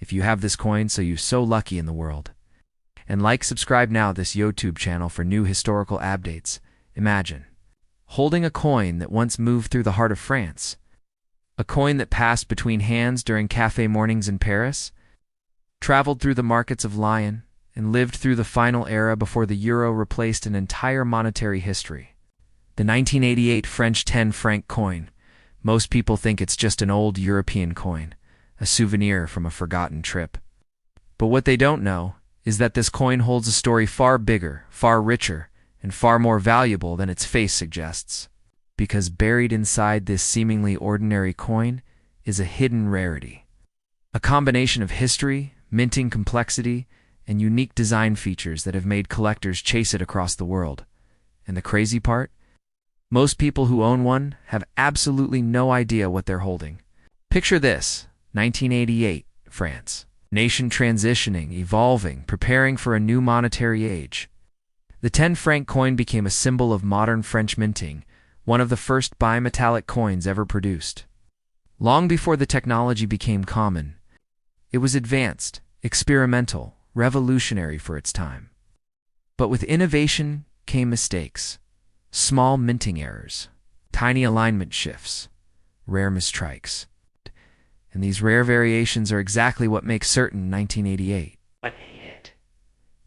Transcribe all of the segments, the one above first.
if you have this coin, so you're so lucky in the world. And subscribe now this YouTube channel for new historical updates. Imagine holding a coin that once moved through the heart of France. A coin that passed between hands during cafe mornings in Paris, traveled through the markets of Lyon, and lived through the final era before the euro replaced an entire monetary history. The 1988 French 10 franc coin. Most people think it's just an old European coin, a souvenir from a forgotten trip. But what they don't know is that this coin holds a story far bigger, far richer, and far more valuable than its face suggests. Because buried inside this seemingly ordinary coin is a hidden rarity. A combination of history, minting complexity, and unique design features that have made collectors chase it across the world. And the crazy part? Most people who own one have absolutely no idea what they're holding. Picture this: 1988, France. Nation transitioning, evolving, preparing for a new monetary age. The 10 franc coin became a symbol of modern French minting, one of the first bimetallic coins ever produced. Long before the technology became common, it was advanced, experimental, revolutionary for its time. But with innovation came mistakes, small minting errors, tiny alignment shifts, rare mistrikes. And these rare variations are exactly what makes certain 1988. What hit?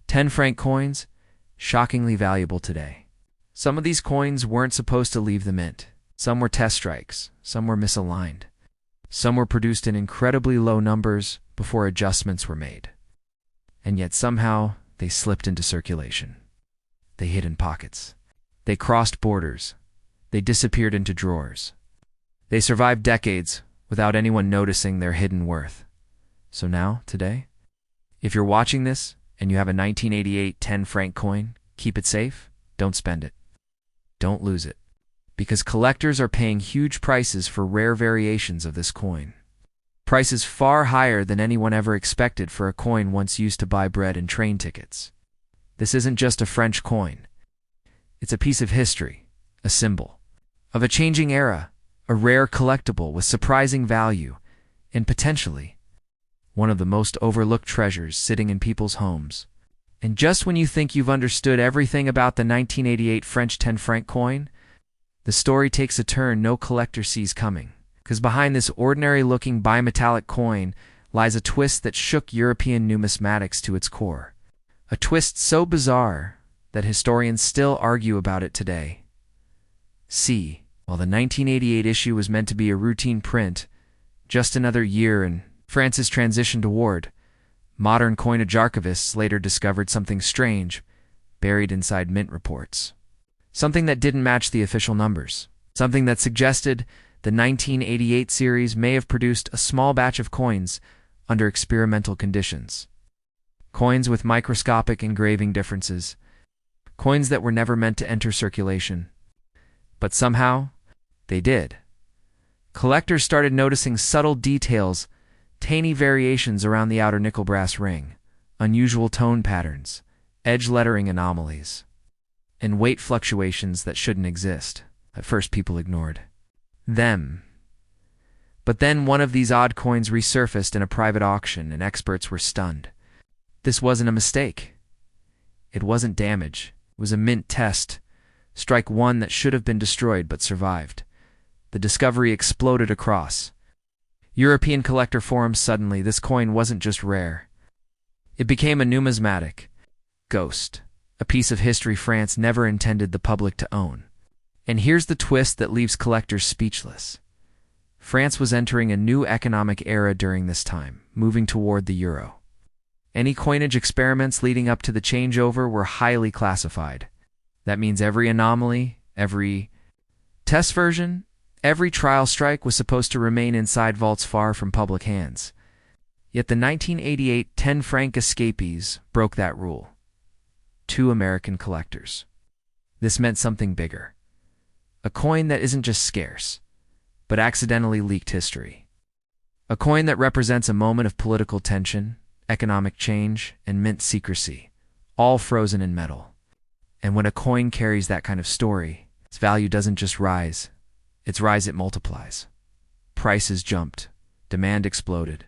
10 franc coins, shockingly valuable today. Some of these coins weren't supposed to leave the mint. Some were test strikes, some were misaligned. Some were produced in incredibly low numbers before adjustments were made. And yet somehow they slipped into circulation. They hid in pockets. They crossed borders. They disappeared into drawers. They survived decades without anyone noticing their hidden worth. So now, today, if you're watching this and you have a 1988 10 franc coin, keep it safe, don't spend it. Don't lose it. Because collectors are paying huge prices for rare variations of this coin. Prices far higher than anyone ever expected for a coin once used to buy bread and train tickets. This isn't just a French coin. It's a piece of history, a symbol of a changing era, a rare collectible with surprising value, and potentially one of the most overlooked treasures sitting in people's homes. And just when you think you've understood everything about the 1988 French 10 franc coin, the story takes a turn no collector sees coming. Because behind this ordinary-looking bimetallic coin lies a twist that shook European numismatics to its core. A twist so bizarre that historians still argue about it today. See, while the 1988 issue was meant to be a routine print, just another year in France's transition toward, modern coinage archivists later discovered something strange buried inside mint reports. Something that didn't match the official numbers. Something that suggested the 1988 series may have produced a small batch of coins under experimental conditions. Coins with microscopic engraving differences. Coins that were never meant to enter circulation. But somehow, they did. Collectors started noticing subtle details, tiny variations around the outer nickel brass ring, unusual tone patterns, edge lettering anomalies, and weight fluctuations that shouldn't exist. At first people ignored them. But then one of these odd coins resurfaced in a private auction and experts were stunned. This wasn't a mistake. It wasn't damage. It was a mint test. Strike one that should have been destroyed but survived. The discovery exploded across European collector forums. Suddenly, this coin wasn't just rare. It became a numismatic ghost, a piece of history France never intended the public to own. And here's the twist that leaves collectors speechless. France was entering a new economic era during this time, moving toward the euro. Any coinage experiments leading up to the changeover were highly classified. That means every anomaly, every test version, every trial strike was supposed to remain inside vaults far from public hands. Yet the 1988 10 franc escapees broke that rule. 2 American collectors. This meant something bigger. A coin that isn't just scarce, but accidentally leaked history. A coin that represents a moment of political tension, economic change, and mint secrecy, all frozen in metal. And when a coin carries that kind of story, its value doesn't just rise, it multiplies. Prices jumped, demand exploded.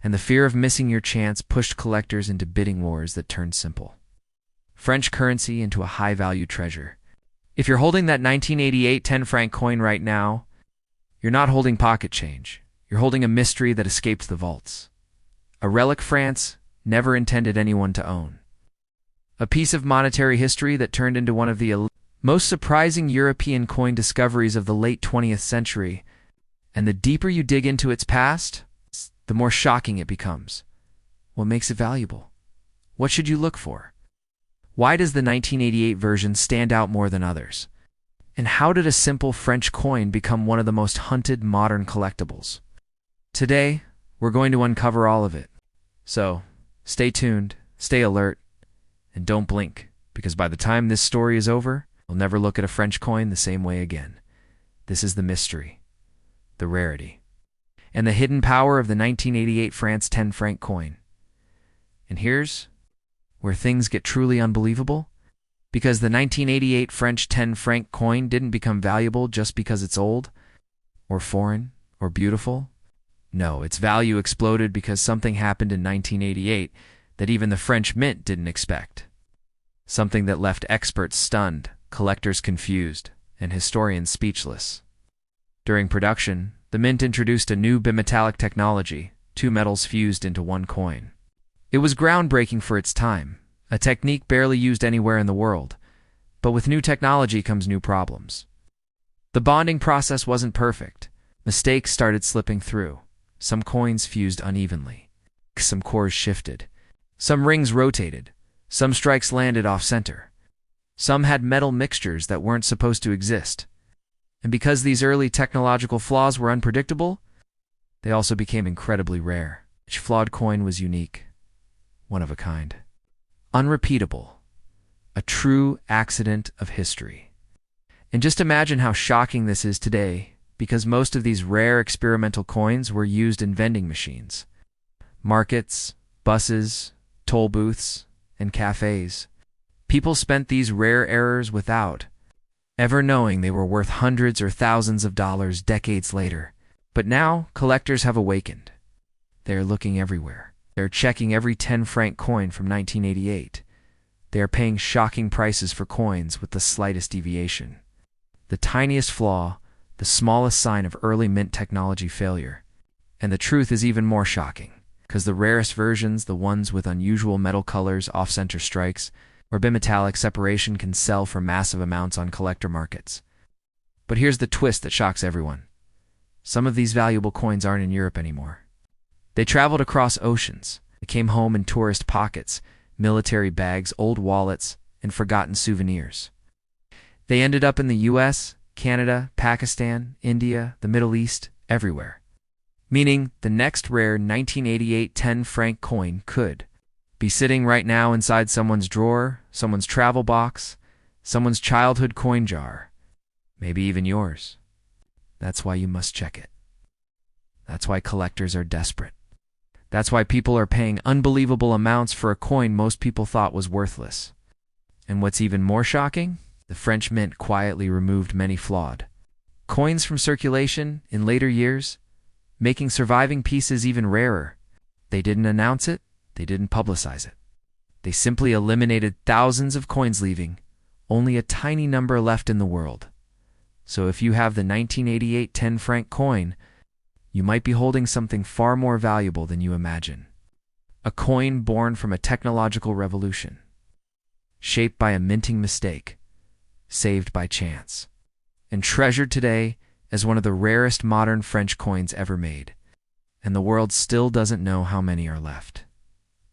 and the fear of missing your chance pushed collectors into bidding wars that turned simple. French currency into a high-value treasure. If you're holding that 1988 10-franc coin right now, you're not holding pocket change. You're holding a mystery that escaped the vaults. A relic France never intended anyone to own. A piece of monetary history that turned into one of the most surprising European coin discoveries of the late 20th century. And the deeper you dig into its past, the more shocking it becomes. What makes it valuable? What should you look for? Why does the 1988 version stand out more than others? And how did a simple French coin become one of the most hunted modern collectibles? Today, we're going to uncover all of it. So, stay tuned, stay alert, and don't blink, because by the time this story is over, you'll never look at a French coin the same way again. This is the mystery, the rarity, and the hidden power of the 1988 France 10-franc coin. And here's where things get truly unbelievable, because the 1988 French 10-franc coin didn't become valuable just because it's old, or foreign, or beautiful. No, its value exploded because something happened in 1988 that even the French mint didn't expect. Something that left experts stunned, collectors confused, and historians speechless. During production, the mint introduced a new bimetallic technology, two metals fused into one coin. It was groundbreaking for its time, a technique barely used anywhere in the world. But with new technology comes new problems. The bonding process wasn't perfect. Mistakes started slipping through. Some coins fused unevenly. Some cores shifted. Some rings rotated. Some strikes landed off-center. Some had metal mixtures that weren't supposed to exist. And because these early technological flaws were unpredictable, they also became incredibly rare. Each flawed coin was unique, one of a kind, unrepeatable, a true accident of history. And just imagine how shocking this is today, because most of these rare experimental coins were used in vending machines, markets, buses, toll booths, and cafes. People spent these rare errors without ever knowing they were worth hundreds or thousands of dollars decades later. But now, collectors have awakened. They are looking everywhere. They are checking every 10-franc coin from 1988. They are paying shocking prices for coins with the slightest deviation. The tiniest flaw, the smallest sign of early mint technology failure. And the truth is even more shocking, because the rarest versions, the ones with unusual metal colors, off-center strikes, or bimetallic separation, can sell for massive amounts on collector markets. But here's the twist that shocks everyone. Some of these valuable coins aren't in Europe anymore. They traveled across oceans. They came home in tourist pockets, military bags, old wallets, and forgotten souvenirs. They ended up in the US, Canada, Pakistan, India, the Middle East, everywhere. Meaning the next rare 1988 10-franc coin could be sitting right now inside someone's drawer, someone's travel box, someone's childhood coin jar, maybe even yours. That's why you must check it. That's why collectors are desperate. That's why people are paying unbelievable amounts for a coin most people thought was worthless. And what's even more shocking? The French mint quietly removed many flawed coins from circulation in later years, making surviving pieces even rarer. They didn't announce it. They didn't publicize it. They simply eliminated thousands of coins, leaving only a tiny number left in the world. So if you have the 1988 10-franc coin, you might be holding something far more valuable than you imagine. A coin born from a technological revolution, shaped by a minting mistake, saved by chance, and treasured today as one of the rarest modern French coins ever made. And the world still doesn't know how many are left.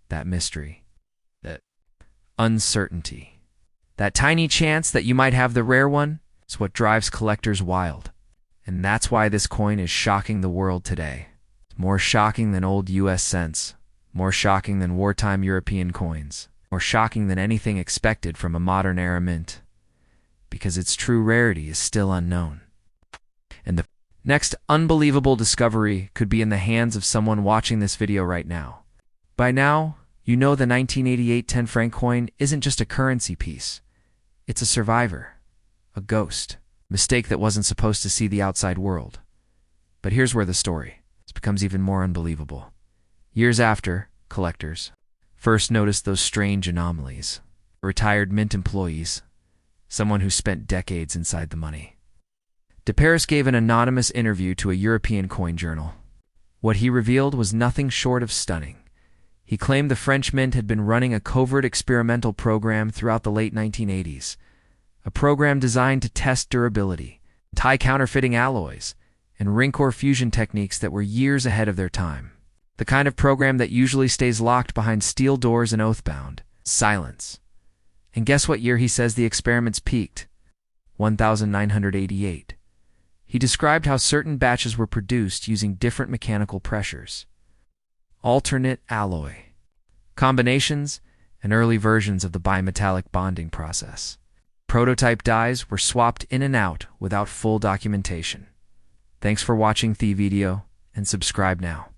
That mystery, that uncertainty, that tiny chance that you might have the rare one is what drives collectors wild. And that's why this coin is shocking the world today. It's more shocking than old US cents, more shocking than wartime European coins, more shocking than anything expected from a modern era mint, because its true rarity is still unknown. And the next unbelievable discovery could be in the hands of someone watching this video right now. By now, you know the 1988 10-franc coin isn't just a currency piece. It's a survivor, a ghost, mistake that wasn't supposed to see the outside world. But here's where the story becomes even more unbelievable. Years after, collectors first noticed those strange anomalies. Retired mint employees, someone who spent decades inside the money. De Paris gave an anonymous interview to a European coin journal. What he revealed was nothing short of stunning. He claimed the French mint had been running a covert experimental program throughout the late 1980s, a program designed to test durability, tie counterfeiting alloys, and ring-core fusion techniques that were years ahead of their time. The kind of program that usually stays locked behind steel doors and oath-bound silence. And guess what year he says the experiments peaked? 1988. He described how certain batches were produced using different mechanical pressures, alternate alloy combinations, and early versions of the bimetallic bonding process. Prototype dies were swapped in and out without full documentation. Thanks for watching the video, and subscribe now.